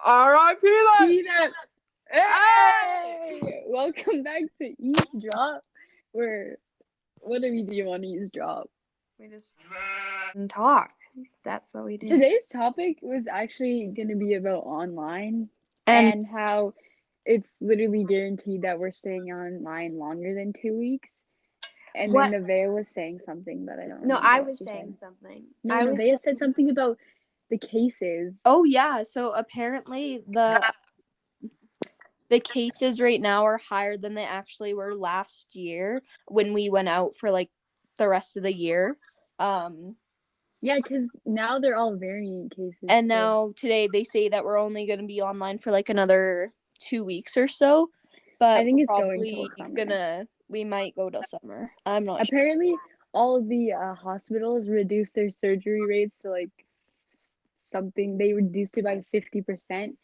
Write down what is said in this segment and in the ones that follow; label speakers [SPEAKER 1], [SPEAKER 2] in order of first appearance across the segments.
[SPEAKER 1] R.I.P.
[SPEAKER 2] Peanut. Hey! Welcome back to Eavesdrop. What do we do on Eavesdrop?
[SPEAKER 1] We just talk. That's what we do.
[SPEAKER 2] Today's topic was actually going to be about online and how it's literally guaranteed that we're staying online longer than 2 weeks. And
[SPEAKER 1] What?
[SPEAKER 2] then Nevaeh was saying something, but I don't
[SPEAKER 1] No,
[SPEAKER 2] remember
[SPEAKER 1] I
[SPEAKER 2] what
[SPEAKER 1] was
[SPEAKER 2] she
[SPEAKER 1] saying
[SPEAKER 2] said.
[SPEAKER 1] something.
[SPEAKER 2] No, Nevaeh said something about the cases.
[SPEAKER 3] Oh, yeah. So apparently the cases right now are higher than they actually were last year when we went out for like the rest of the year.
[SPEAKER 2] Yeah, because now they're all variant cases.
[SPEAKER 3] And now today they say that we're only going to be online for like another 2 weeks or so. But
[SPEAKER 2] I think it's
[SPEAKER 3] probably
[SPEAKER 2] going till summer.
[SPEAKER 3] We might go till summer. I'm not
[SPEAKER 2] Apparently,
[SPEAKER 3] sure.
[SPEAKER 2] all of the hospitals reduced their surgery rates to like something. They reduced it by 50%.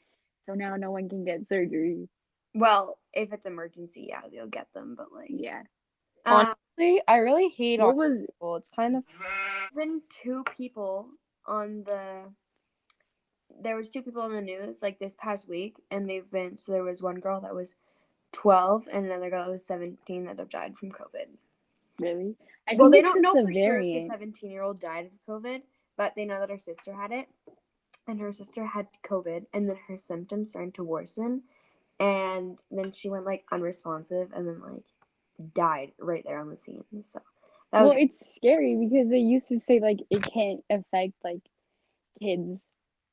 [SPEAKER 2] So now no one can get surgery.
[SPEAKER 1] Well, if it's emergency, yeah, they'll get them. But like,
[SPEAKER 2] yeah.
[SPEAKER 3] Honestly, I really hate
[SPEAKER 2] what was
[SPEAKER 3] people. It's kind of
[SPEAKER 1] been two people on the. There was two people on the news like this past week, and they've been. So there was one girl that was 12 and another girl that was 17 that have died from COVID.
[SPEAKER 2] Really?
[SPEAKER 1] Well, they don't know for sure if the 17-year-old died of COVID, but they know that her sister had it, and her sister had COVID, and then her symptoms started to worsen, and then she went like unresponsive, and then like died right there on the scene. So
[SPEAKER 2] that was it's scary because they used to say like it can't affect like kids,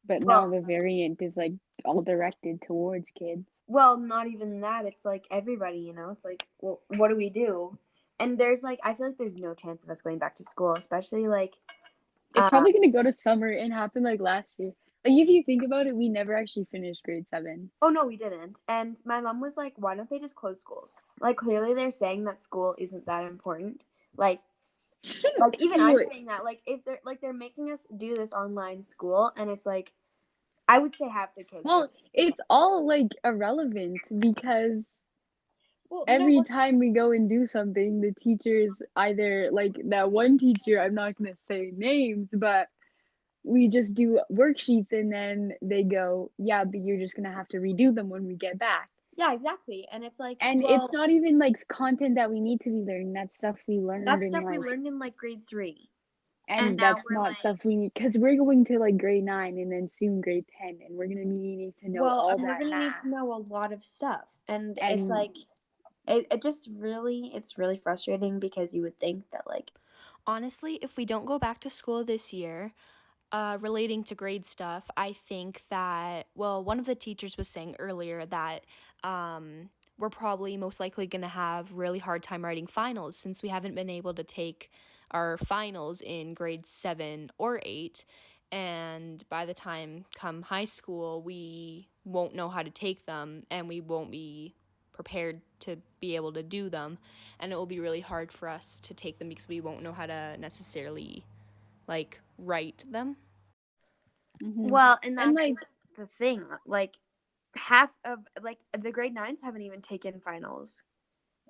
[SPEAKER 2] but now the variant is like all directed towards kids.
[SPEAKER 1] Well, not even that. It's like everybody, you know. It's like, well, what do we do? And there's like, I feel like there's no chance of us going back to school, especially like.
[SPEAKER 2] It's probably gonna go to summer and happen like last year. Like if you think about it, we never actually finished grade 7.
[SPEAKER 1] Oh no, we didn't. And my mom was like, "Why don't they just close schools?" Like clearly they're saying that school isn't that important. Like even I'm saying that. Like if they're making us do this online school, and it's like, I would say half the kids.
[SPEAKER 2] Well, it's all like irrelevant because every time we go and do something, the teachers either like that one teacher, I'm not gonna say names, but we just do worksheets and then they go, yeah, but you're just gonna have to redo them when we get back.
[SPEAKER 1] Yeah, exactly. And it's like,
[SPEAKER 2] and it's not even like content that we need to be learning. That's stuff we learned.
[SPEAKER 1] That's stuff we learned in like grade 3.
[SPEAKER 2] And that's not like, stuff we need because we're going to like grade 9 and then soon grade 10, and we're gonna need to know all that.
[SPEAKER 1] We're gonna need to know a lot of stuff, and it's like, it just really, it's really frustrating because you would think that like,
[SPEAKER 4] honestly, if we don't go back to school this year, relating to grade stuff, I think that, well, one of the teachers was saying earlier that we're probably most likely going to have really hard time writing finals since we haven't been able to take our finals in grade 7 or 8. And by the time come high school, we won't know how to take them and we won't be prepared to be able to do them. And it will be really hard for us to take them because we won't know how to necessarily like write them.
[SPEAKER 1] Mm-hmm. Well, and that's like, just the thing. Like half of like the grade 9s haven't even taken finals.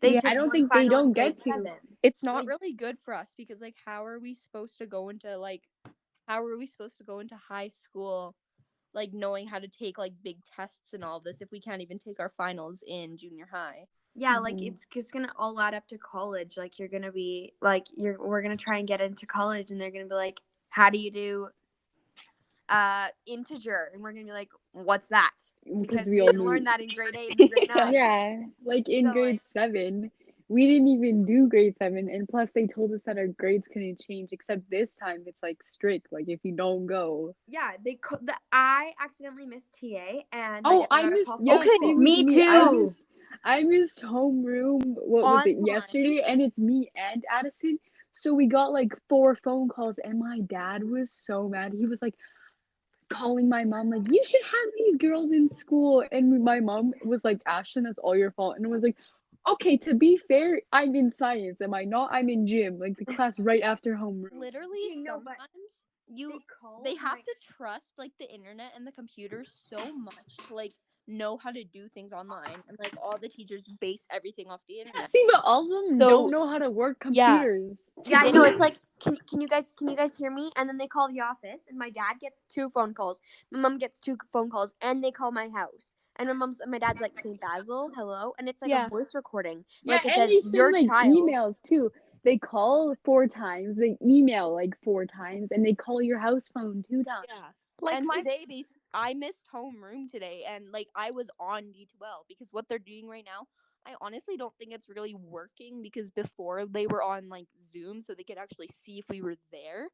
[SPEAKER 2] I don't think they don't get to.
[SPEAKER 1] 7.
[SPEAKER 3] It's not really good for us because like how are we supposed to go into high school like knowing how to take like big tests and all of this if we can't even take our finals in junior high?
[SPEAKER 1] Yeah, like it's just gonna all add up to college. Like you're gonna be like we're gonna try and get into college, and they're gonna be like, how do you do integer? And we're gonna be like, what's that? Because we didn't learn that in grade 8 and grade 9.
[SPEAKER 2] Yeah, like in grade 7 we didn't even do grade 7, and plus they told us that our grades couldn't change, except this time it's like strict, like if you don't go.
[SPEAKER 1] Yeah, I accidentally missed TA, and
[SPEAKER 2] I missed. Yeah,
[SPEAKER 1] okay,
[SPEAKER 2] me too. I missed homeroom. What was it yesterday? And it's me and Addison. So we got like 4 phone calls, and my dad was so mad. He was like calling my mom like, you should have these girls in school. And my mom was like, Ashlyn, that's all your fault. And it was like, okay, to be fair, I'm in science. Am I not? I'm in gym, like the class right after homeroom.
[SPEAKER 3] Literally, sometimes they have to trust like the internet and the computers so much to like know how to do things online, and like all the teachers base everything off the internet.
[SPEAKER 2] See, but all of them don't know how to work computers.
[SPEAKER 1] Yeah, I know. It's like, can you guys hear me? And then they call the office, and my dad gets 2 phone calls. My mom gets 2 phone calls, and they call my house. And my dad's like, St. Basil, hello, and it's like a voice recording.
[SPEAKER 2] Yeah,
[SPEAKER 1] Like it
[SPEAKER 2] and
[SPEAKER 1] says,
[SPEAKER 2] they send
[SPEAKER 1] your
[SPEAKER 2] like
[SPEAKER 1] child.
[SPEAKER 2] emails too. They call 4 times, they email like 4 times, and they call your house phone 2 times.
[SPEAKER 3] Yeah. Like and today I missed homeroom today, and like I was on D2L because what they're doing right now, I honestly don't think it's really working, because before they were on like Zoom so they could actually see if we were there.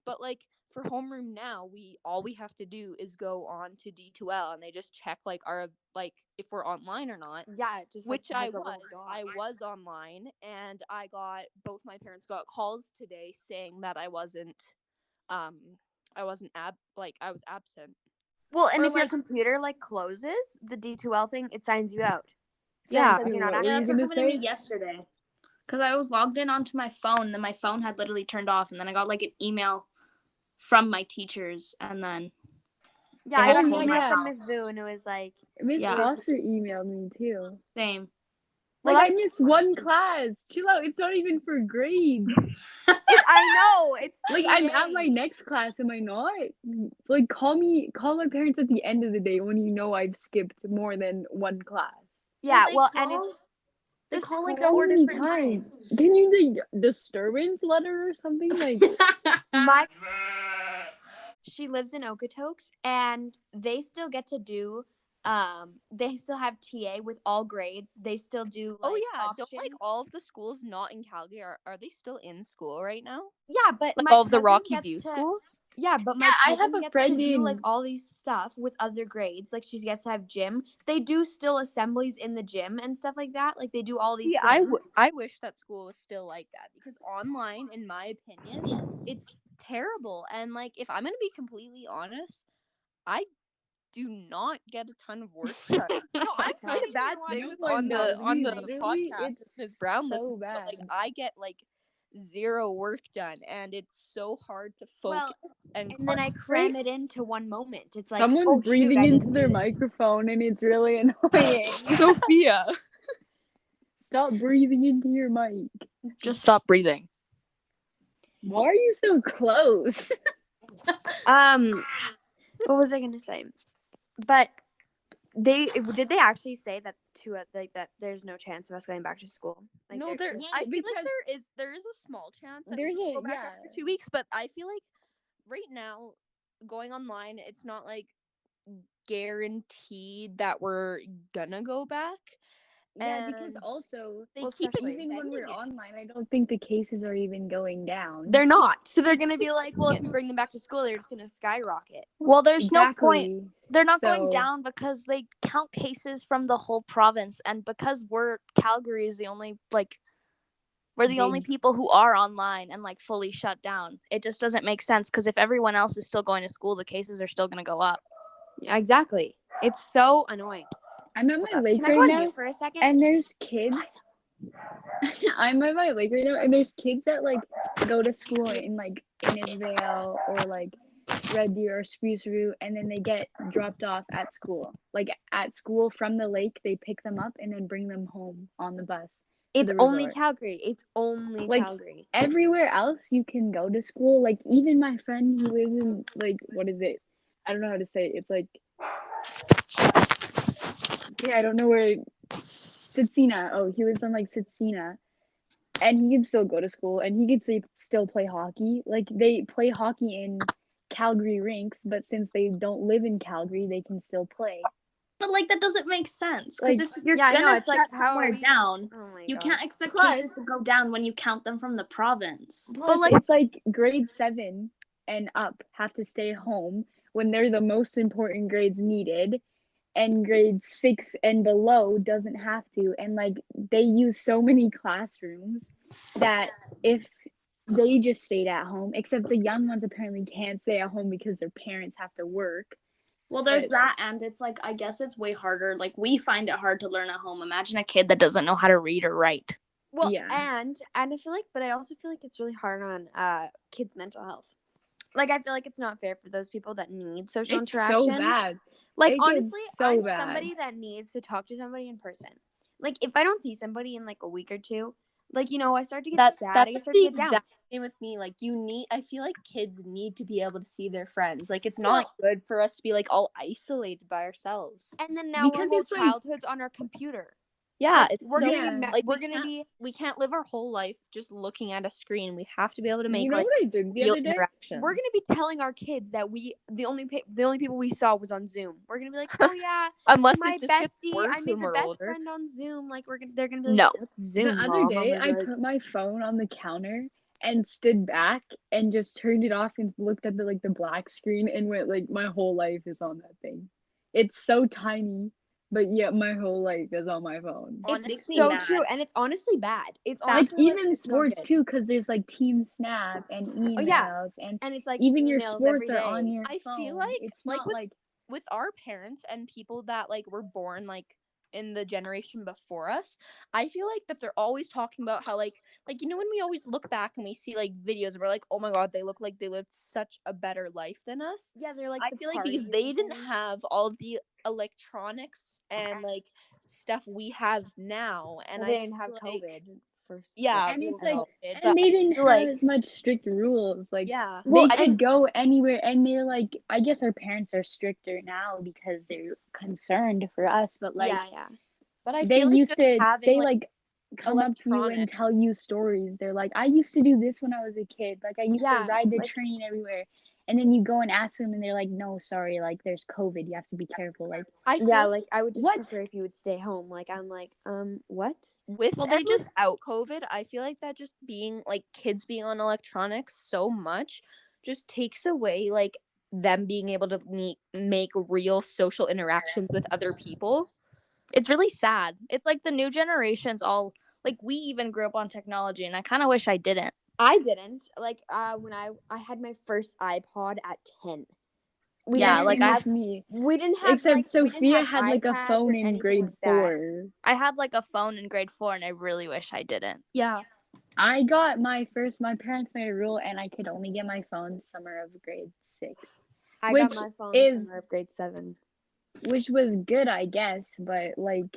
[SPEAKER 3] But like for homeroom now, all we have to do is go on to D2L and they just check like our like if we're online or not.
[SPEAKER 1] Yeah, it just
[SPEAKER 3] which
[SPEAKER 1] like,
[SPEAKER 3] I was online, and both my parents got calls today saying that I wasn't I was absent.
[SPEAKER 1] Well, and if your computer like closes, the D2L thing, it signs you out.
[SPEAKER 3] Yeah.
[SPEAKER 1] Like you're not
[SPEAKER 2] What were you
[SPEAKER 5] that's
[SPEAKER 2] gonna
[SPEAKER 5] what happened to me
[SPEAKER 2] say?
[SPEAKER 5] yesterday. Because I was logged in onto my phone, and then my phone had literally turned off, and then I got like an email from my teachers, and then
[SPEAKER 1] yeah, I got an
[SPEAKER 2] yeah,
[SPEAKER 1] email
[SPEAKER 2] yeah.
[SPEAKER 1] from Miss Vu, and it was like,
[SPEAKER 2] Miss
[SPEAKER 5] Yeah.
[SPEAKER 2] Foster emailed me too.
[SPEAKER 5] same.
[SPEAKER 2] Like,
[SPEAKER 1] well,
[SPEAKER 2] I missed 1 class. Chill out. It's not even for grades.
[SPEAKER 1] I know it's
[SPEAKER 2] Like, I'm at my next class, am I not? Like, call my parents at the end of the day when you know I've skipped more than 1 class.
[SPEAKER 1] Yeah,
[SPEAKER 5] Well,
[SPEAKER 1] well,
[SPEAKER 5] they
[SPEAKER 1] and
[SPEAKER 5] call-
[SPEAKER 1] it's
[SPEAKER 5] They
[SPEAKER 1] the
[SPEAKER 5] call like
[SPEAKER 1] school-
[SPEAKER 5] 4
[SPEAKER 2] many
[SPEAKER 5] different times.
[SPEAKER 2] Can you like disturbance letter or something? Like,
[SPEAKER 1] she lives in Okotoks, and they still get to do they still have TA with all grades. They still do like
[SPEAKER 3] don't like
[SPEAKER 1] options.
[SPEAKER 3] all of the schools not in Calgary are they still in school right now?
[SPEAKER 1] Yeah, but
[SPEAKER 3] Like
[SPEAKER 1] my
[SPEAKER 3] all of the
[SPEAKER 1] cousin
[SPEAKER 3] Rocky
[SPEAKER 1] gets
[SPEAKER 3] View
[SPEAKER 1] to-
[SPEAKER 3] schools?
[SPEAKER 1] Yeah, but my
[SPEAKER 2] I have
[SPEAKER 1] cousin
[SPEAKER 2] a
[SPEAKER 1] gets
[SPEAKER 2] friend
[SPEAKER 1] to do like
[SPEAKER 2] in-
[SPEAKER 1] all these stuff with other grades. Like she gets to have gym. They do still assemblies in the gym and stuff like that. Like they do all these things.
[SPEAKER 3] I wish that school was still like that, because online, in my opinion, it's terrible. And like if I'm gonna be completely honest, I do not get a ton of work done.
[SPEAKER 1] No, I'm
[SPEAKER 3] It's like a bad thing
[SPEAKER 2] No one does.
[SPEAKER 3] on the
[SPEAKER 2] Literally,
[SPEAKER 3] podcast
[SPEAKER 2] it's
[SPEAKER 3] with Ms. Brown
[SPEAKER 2] so
[SPEAKER 3] listens,
[SPEAKER 2] bad.
[SPEAKER 3] but like I get like 0 work done, and it's so hard to focus.
[SPEAKER 1] And then I cram it into one moment. It's like
[SPEAKER 2] Someone's breathing
[SPEAKER 1] I
[SPEAKER 2] into
[SPEAKER 1] didn't
[SPEAKER 2] their
[SPEAKER 1] do this.
[SPEAKER 2] microphone, and it's really annoying.
[SPEAKER 3] Sophia,
[SPEAKER 2] Stop breathing into your mic.
[SPEAKER 3] just stop breathing.
[SPEAKER 2] Why are you so close?
[SPEAKER 1] What was I gonna say? But did they actually say that that there's no chance of us going back to school? Like,
[SPEAKER 3] No,
[SPEAKER 1] they're-
[SPEAKER 3] I feel like there is a small chance that
[SPEAKER 2] There's
[SPEAKER 3] we
[SPEAKER 2] a-
[SPEAKER 3] go back
[SPEAKER 2] yeah.
[SPEAKER 3] after 2 weeks, but I feel like right now going online, it's not like guaranteed that we're gonna go back.
[SPEAKER 2] Yeah, because
[SPEAKER 3] And
[SPEAKER 2] also
[SPEAKER 3] they keep
[SPEAKER 2] even when we're
[SPEAKER 3] extending it.
[SPEAKER 2] online, I don't think the cases are even going down.
[SPEAKER 1] They're not. So they're gonna be like, well, if you bring them back to school, they're just gonna skyrocket.
[SPEAKER 5] Well, there's no point.
[SPEAKER 2] Exactly.
[SPEAKER 5] They're not going
[SPEAKER 2] So-
[SPEAKER 5] down because they count cases from the whole province, and because Calgary is the only we're the only people who are online and like fully shut down. It just doesn't make sense, because if everyone else is still going to school, the cases are still going to go up.
[SPEAKER 1] Yeah, exactly. It's so annoying.
[SPEAKER 2] I'm at my lake
[SPEAKER 1] Can I go
[SPEAKER 2] right
[SPEAKER 1] on
[SPEAKER 2] now,
[SPEAKER 1] mute for a second?
[SPEAKER 2] and there's kids. I'm at my lake right now, and there's kids that like go to school in like Eavesdrop or like Red Deer or Spruce Root, and then they get dropped off at school. Like at school from the lake, they pick them up and then bring them home on the bus.
[SPEAKER 1] It's only Calgary. It's only
[SPEAKER 2] Like,
[SPEAKER 1] Calgary.
[SPEAKER 2] Everywhere else you can go to school. Like even my friend who lives in like what is it? I don't know how to say it. It's like I don't know where Sitsina. Oh, he lives on like Sitsina. And he can still go to school and he can still play hockey. Like they play hockey in Calgary rinks, but since they don't live in Calgary, they can still play.
[SPEAKER 5] But like that doesn't make sense, because
[SPEAKER 2] Like,
[SPEAKER 5] if you're
[SPEAKER 1] yeah, I know,
[SPEAKER 5] gonna
[SPEAKER 1] it's like,
[SPEAKER 5] shut
[SPEAKER 1] how are
[SPEAKER 5] somewhere
[SPEAKER 1] we-
[SPEAKER 5] down,
[SPEAKER 1] Oh my
[SPEAKER 5] you
[SPEAKER 1] God.
[SPEAKER 5] can't expect
[SPEAKER 2] Plus-
[SPEAKER 5] cases to go down when you count them from the province.
[SPEAKER 2] Plus,
[SPEAKER 1] like-
[SPEAKER 2] it's like grade 7 and up have to stay home when they're the most important grades needed, and grade 6 and below doesn't have to. And like they use so many classrooms that if they just stayed at home, except the young ones apparently can't stay at home because their parents have to work.
[SPEAKER 5] Well, there's
[SPEAKER 2] But-
[SPEAKER 5] that, and it's like, I guess it's way harder. Like, we find it hard to learn at home. Imagine a kid that doesn't know how to read or write.
[SPEAKER 1] Well,
[SPEAKER 2] Yeah.
[SPEAKER 1] and I feel like, but I also feel like it's really hard on kids' mental health. Like I feel like it's not fair for those people that need social
[SPEAKER 2] It's
[SPEAKER 1] interaction.
[SPEAKER 2] so bad.
[SPEAKER 1] Like,
[SPEAKER 2] It
[SPEAKER 1] honestly,
[SPEAKER 2] gets so
[SPEAKER 1] I'm
[SPEAKER 2] bad.
[SPEAKER 1] somebody that needs to talk to somebody in person. Like, if I don't see somebody in like a week or two, like, you know, I start to get sad. I start to get down.
[SPEAKER 3] Same with me. Like, I feel like kids need to be able to see their friends. Like, it's not good for us to be like all isolated by ourselves.
[SPEAKER 1] And then now
[SPEAKER 2] Because
[SPEAKER 1] our whole
[SPEAKER 2] it's, like-
[SPEAKER 1] childhood's on our computer.
[SPEAKER 3] Yeah,
[SPEAKER 1] Like,
[SPEAKER 3] it's
[SPEAKER 1] we're
[SPEAKER 3] so
[SPEAKER 1] gonna be
[SPEAKER 3] like
[SPEAKER 1] we're gonna be
[SPEAKER 3] we can't live our whole life just looking at a screen. We have to be able to make
[SPEAKER 2] You know
[SPEAKER 3] like
[SPEAKER 2] what I did the
[SPEAKER 3] real
[SPEAKER 2] other day?
[SPEAKER 3] interactions.
[SPEAKER 1] we're gonna be telling our kids that the only people we saw was on Zoom. We're gonna be like, oh yeah,
[SPEAKER 3] Unless
[SPEAKER 1] my
[SPEAKER 3] it just gets
[SPEAKER 1] bestie,
[SPEAKER 3] worse
[SPEAKER 1] I made
[SPEAKER 3] when
[SPEAKER 1] the
[SPEAKER 3] we're
[SPEAKER 1] best
[SPEAKER 3] older.
[SPEAKER 1] friend on Zoom. Like they're gonna be like,
[SPEAKER 3] No.
[SPEAKER 1] what's Zoom,
[SPEAKER 2] The other
[SPEAKER 1] Mom?
[SPEAKER 2] day,
[SPEAKER 1] I'm gonna
[SPEAKER 2] I
[SPEAKER 1] be like,
[SPEAKER 2] put my phone on the counter and stood back and just turned it off and looked at the black screen and went like, my whole life is on that thing. It's so tiny, but yet my whole life is on my phone.
[SPEAKER 1] it's so true, and it's honestly bad. It's
[SPEAKER 2] Like
[SPEAKER 1] honestly
[SPEAKER 2] even
[SPEAKER 1] it's not
[SPEAKER 2] sports
[SPEAKER 1] good.
[SPEAKER 2] too, because there's like Team Snap and emails,
[SPEAKER 1] Oh, yeah. And it's like
[SPEAKER 2] even your
[SPEAKER 1] emails
[SPEAKER 2] sports
[SPEAKER 1] every
[SPEAKER 2] are on
[SPEAKER 1] day.
[SPEAKER 2] your
[SPEAKER 3] I
[SPEAKER 2] phone.
[SPEAKER 3] feel like
[SPEAKER 2] It's
[SPEAKER 3] like
[SPEAKER 2] not
[SPEAKER 3] with
[SPEAKER 2] like
[SPEAKER 3] with our parents and people that like were born like in the generation before us, I feel like that they're always talking about how like you know when we always look back and we see like videos and we're like, oh my god, they look like they lived such a better life than us.
[SPEAKER 1] Yeah, they're like
[SPEAKER 3] I
[SPEAKER 1] the
[SPEAKER 3] feel like because
[SPEAKER 1] parties
[SPEAKER 3] they
[SPEAKER 1] and
[SPEAKER 3] didn't
[SPEAKER 1] things.
[SPEAKER 3] have all of the electronics and like stuff we have now, and
[SPEAKER 1] Well, they
[SPEAKER 3] I
[SPEAKER 1] didn't have
[SPEAKER 3] feel like,
[SPEAKER 1] COVID first.
[SPEAKER 3] yeah,
[SPEAKER 2] and
[SPEAKER 3] we
[SPEAKER 2] it's
[SPEAKER 3] didn't
[SPEAKER 2] like
[SPEAKER 3] have COVID,
[SPEAKER 2] and they didn't
[SPEAKER 3] feel
[SPEAKER 2] have
[SPEAKER 3] like
[SPEAKER 2] as much strict rules. Like
[SPEAKER 3] yeah.
[SPEAKER 1] Well,
[SPEAKER 2] they
[SPEAKER 1] and-
[SPEAKER 2] could go anywhere, and they're like, I guess our parents are stricter now because they're concerned for us, but like
[SPEAKER 1] yeah.
[SPEAKER 3] But I
[SPEAKER 2] they
[SPEAKER 3] feel like
[SPEAKER 2] used
[SPEAKER 3] just
[SPEAKER 2] to
[SPEAKER 3] having
[SPEAKER 2] they
[SPEAKER 3] like
[SPEAKER 2] like come up to you and
[SPEAKER 3] electronic.
[SPEAKER 2] tell you stories. They're like, I used to do this when I was a kid. Like I used to
[SPEAKER 1] Yeah,
[SPEAKER 2] ride the
[SPEAKER 1] like-
[SPEAKER 2] train everywhere. And then you go and ask them and they're like, no, sorry, like there's COVID, you have to be careful. Like
[SPEAKER 3] I feel
[SPEAKER 1] Yeah, like I would just
[SPEAKER 2] What?
[SPEAKER 1] prefer if you would stay home. Like I'm like, what?
[SPEAKER 3] with
[SPEAKER 5] Well,
[SPEAKER 3] and
[SPEAKER 5] they just-
[SPEAKER 3] without COVID, I feel like that just being like kids being on electronics so much just takes away like them being able to make real social interactions with other people.
[SPEAKER 5] It's really sad. It's like the new generations all like we even grew up on technology, and I kind of wish I didn't.
[SPEAKER 1] I didn't. Like when I had my first iPod at 10. We
[SPEAKER 5] Yeah,
[SPEAKER 1] didn't
[SPEAKER 5] like
[SPEAKER 2] Same
[SPEAKER 5] I
[SPEAKER 2] with me.
[SPEAKER 1] we didn't have
[SPEAKER 2] Except
[SPEAKER 1] like, we didn't
[SPEAKER 2] Sophia
[SPEAKER 1] have
[SPEAKER 2] had like a
[SPEAKER 1] iPads or
[SPEAKER 2] phone in
[SPEAKER 1] anything
[SPEAKER 2] grade
[SPEAKER 1] like that.
[SPEAKER 2] 4.
[SPEAKER 5] I had like a phone in grade 4, and I really wish I didn't.
[SPEAKER 3] Yeah.
[SPEAKER 2] I got my parents made a rule and I could only get my phone summer of grade 6.
[SPEAKER 1] I
[SPEAKER 2] Which
[SPEAKER 1] got my phone
[SPEAKER 2] is-
[SPEAKER 1] summer of grade 7.
[SPEAKER 2] Which was good, I guess, but like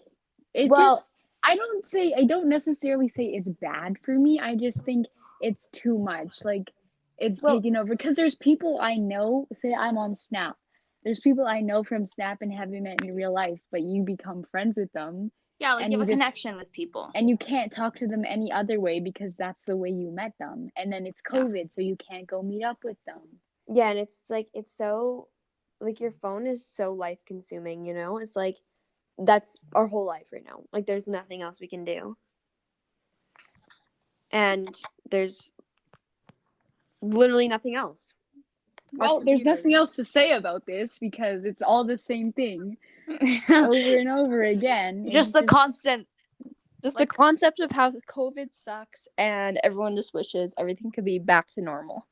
[SPEAKER 2] it
[SPEAKER 1] Well-
[SPEAKER 2] just I don't necessarily say it's bad for me. I just think it's too much. Like it's
[SPEAKER 1] Well-
[SPEAKER 2] taken over because there's people I know, say I'm on Snap. There's people I know from Snap and haven't met in real life, but you become friends with them
[SPEAKER 5] Yeah, like
[SPEAKER 2] And
[SPEAKER 5] you have a
[SPEAKER 2] you just-
[SPEAKER 5] connection with people.
[SPEAKER 2] and you can't talk to them any other way because that's the way you met them. And then it's
[SPEAKER 5] Yeah.
[SPEAKER 2] COVID, so you can't go meet up with them.
[SPEAKER 1] Yeah, and it's like it's so like your phone is so life consuming, you know? It's like that's our whole life right now. Like there's nothing else we can do. And there's literally nothing else.
[SPEAKER 2] Well, there's nothing else to say about this because it's all the same thing over and over again.
[SPEAKER 5] Just the constant.
[SPEAKER 3] Just
[SPEAKER 5] Like-
[SPEAKER 3] the concept of how COVID sucks and everyone just wishes everything could be back to normal.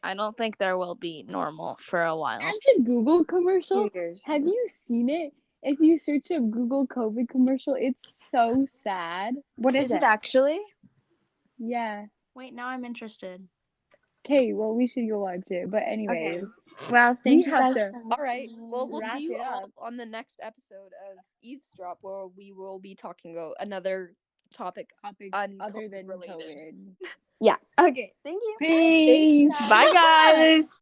[SPEAKER 5] I don't think there will be normal for a while.
[SPEAKER 2] As a Google commercial,
[SPEAKER 1] Years.
[SPEAKER 2] have you seen it? If you search up Google COVID commercial, it's so sad.
[SPEAKER 1] What
[SPEAKER 5] Is it actually?
[SPEAKER 2] Yeah.
[SPEAKER 5] Wait, now I'm interested.
[SPEAKER 2] Okay, well, we should go watch it. But anyways,
[SPEAKER 1] Well,
[SPEAKER 2] we
[SPEAKER 1] thank you
[SPEAKER 2] have
[SPEAKER 1] guys.
[SPEAKER 2] to
[SPEAKER 3] All right. Well, we'll
[SPEAKER 2] wrap
[SPEAKER 3] see you
[SPEAKER 2] it
[SPEAKER 3] all
[SPEAKER 2] up.
[SPEAKER 3] on the next episode of Eavesdrop, where we will be talking about another topic.
[SPEAKER 2] topic
[SPEAKER 3] Un-
[SPEAKER 2] other than
[SPEAKER 3] COVID related.
[SPEAKER 2] COVID.
[SPEAKER 1] Yeah. Okay. Thank you.
[SPEAKER 2] Peace.
[SPEAKER 5] Bye, guys.